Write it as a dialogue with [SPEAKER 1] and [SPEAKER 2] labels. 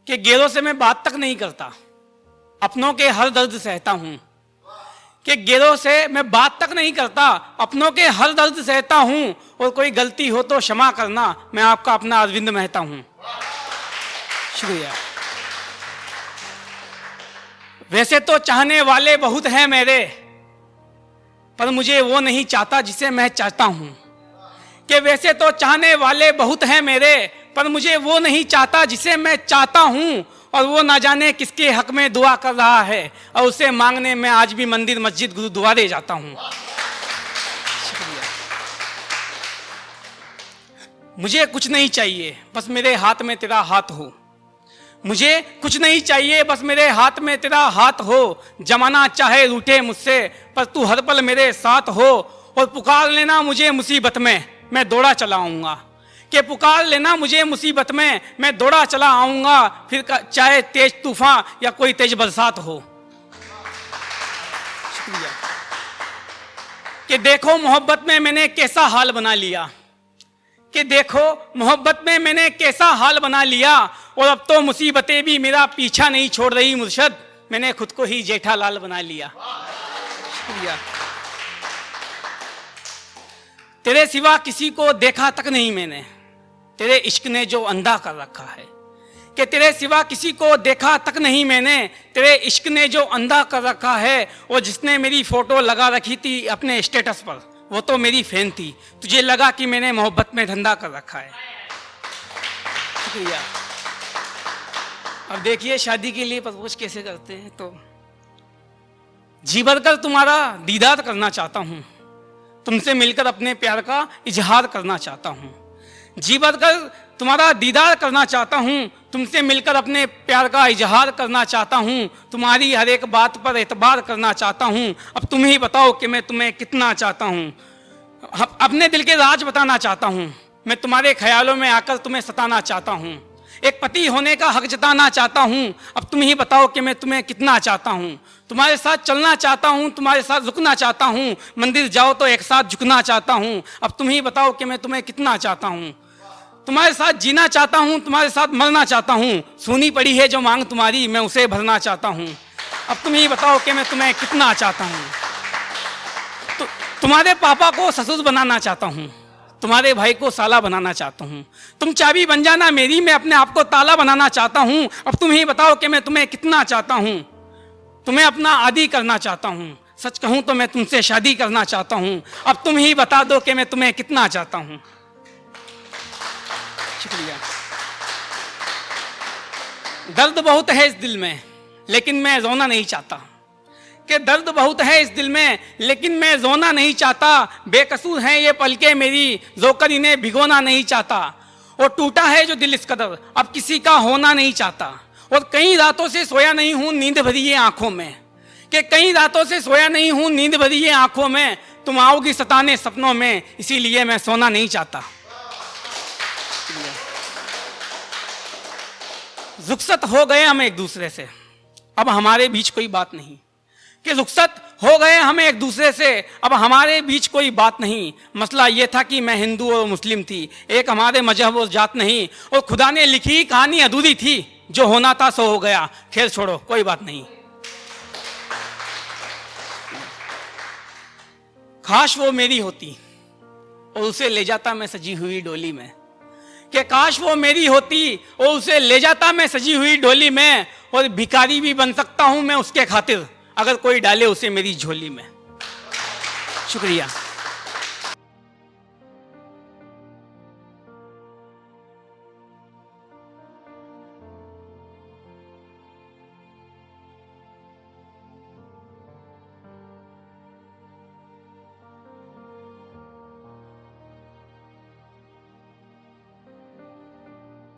[SPEAKER 1] कि गैरों से मैं बात तक नहीं करता, अपनों के हर दर्द सहता हूं। कि गैरों से मैं बात तक नहीं करता, अपनों के हर दर्द सहता हूं, और कोई गलती हो तो क्षमा करना, मैं आपका अपना अरविंद मेहता हूं। शुक्रिया। वैसे तो चाहने वाले बहुत हैं मेरे, पर मुझे वो नहीं चाहता जिसे मैं चाहता हूं। कि वैसे तो चाहने वाले बहुत हैं मेरे, पर मुझे वो नहीं चाहता जिसे मैं चाहता हूं, और वो ना जाने किसके हक में दुआ कर रहा है, और उसे मांगने में आज भी मंदिर मस्जिद गुरुद्वारे जाता हूं। शुक्रिया। मुझे कुछ नहीं चाहिए, बस मेरे हाथ में तेरा हाथ हो। मुझे कुछ नहीं चाहिए, बस मेरे हाथ में तेरा हाथ हो। जमाना चाहे रूठे मुझसे, पर तू हर पल मेरे साथ हो। और पुकार लेना मुझे मुसीबत में, मैं दौड़ा चला आऊंगा। कि पुकार लेना मुझे मुसीबत में, मैं दौड़ा चला आऊंगा, फिर चाहे तेज तूफान या कोई तेज बरसात हो। शुक्रिया। कि देखो मोहब्बत में मैंने कैसा हाल बना लिया। कि देखो मोहब्बत में मैंने कैसा हाल बना लिया, और अब तो मुसीबतें भी मेरा पीछा नहीं छोड़ रही मुर्शद, मैंने खुद को ही जेठालाल बना लिया। शुक्रिया। तेरे सिवा किसी को देखा तक नहीं मैंने, तेरे इश्क ने जो अंधा कर रखा है। कि तेरे सिवा किसी को देखा तक नहीं मैंने, तेरे इश्क ने जो अंधा कर रखा है। और जिसने मेरी फोटो लगा रखी थी अपने स्टेटस पर, वो तो मेरी फैन थी, तुझे लगा कि मैंने मोहब्बत में धंधा कर रखा है। शुक्रिया। अब देखिए शादी के लिए प्रपोज कैसे करते हैं। तो जी भरकर तुम्हारा दीदार करना चाहता हूं, तुमसे मिलकर अपने प्यार का इजहार करना चाहता हूं। जी भरकर तुम्हारा दीदार करना चाहता हूं, तुमसे मिलकर अपने प्यार का इजहार करना चाहता हूं। तुम्हारी हर एक बात पर एतबार करना चाहता हूं। अब तुम ही बताओ कि मैं तुम्हें कितना चाहता हूं। अपने दिल के राज बताना चाहता हूं, मैं तुम्हारे ख्यालों में आकर तुम्हें सताना चाहता हूं। एक पति होने का हक जताना चाहता हूं। अब तुम ही बताओ कि मैं तुम्हें कितना चाहता हूं। तुम्हारे साथ चलना चाहता हूं, तुम्हारे साथ रुकना चाहता हूं, मंदिर जाओ तो एक साथ झुकना चाहता हूं। अब तुम ही बताओ कि मैं तुम्हें कितना चाहता हूं। तुम्हारे साथ जीना चाहता हूं, तुम्हारे साथ मरना चाहता हूं। सूनी पड़ी है जो मांग तुम्हारी, मैं उसे भरना चाहता हूं। अब तुम ही बताओ कि मैं तुम्हें कितना चाहता हूं। तुम्हारे पापा को ससुर बनाना चाहता हूं, तुम्हारे भाई को साला बनाना चाहता हूं। तुम चाबी बन जाना मेरी, मैं अपने आप को ताला बनाना चाहता हूं। अब तुम ही बताओ कि मैं तुम्हें कितना चाहता हूं। तुम्हें अपना आदी करना चाहता हूं, सच कहूं तो मैं तुमसे शादी करना चाहता हूं। अब तुम ही बता दो कि मैं तुम्हें कितना चाहता हूं। शुक्रिया। दर्द बहुत है इस दिल में, लेकिन मैं रोना नहीं चाहता। कि दर्द बहुत है इस दिल में, लेकिन मैं रोना नहीं चाहता। बेकसूर हैं ये पलके मेरी, रोकर इन्हें भिगोना नहीं चाहता। और टूटा है जो दिल इस कदर, अब किसी का होना नहीं चाहता। और कई रातों से सोया नहीं हूं नींद भरी ये आंखों में। कि कई रातों से सोया नहीं हूं नींद भरी ये आंखों में। तुम आओगी सताने सपनों में, इसीलिए मैं सोना नहीं चाहता। रुखसत हो गए हम एक दूसरे से, अब हमारे बीच कोई बात नहीं। कि रुखसत हो गए हम एक दूसरे से, अब हमारे बीच कोई बात नहीं। मसला ये था कि मैं हिंदू और मुस्लिम थी, एक हमारे मजहब और जात नहीं। और खुदा ने लिखी कहानी अधूरी थी, जो होना था सो हो गया। खैर छोड़ो, कोई बात नहीं। काश वो मेरी होती और उसे ले जाता मैं सजी हुई डोली में। कि काश वो मेरी होती और उसे ले जाता मैं सजी हुई डोली में। और भिखारी भी बन सकता हूं मैं उसके खातिर, अगर कोई डाले उसे मेरी झोली में। शुक्रिया।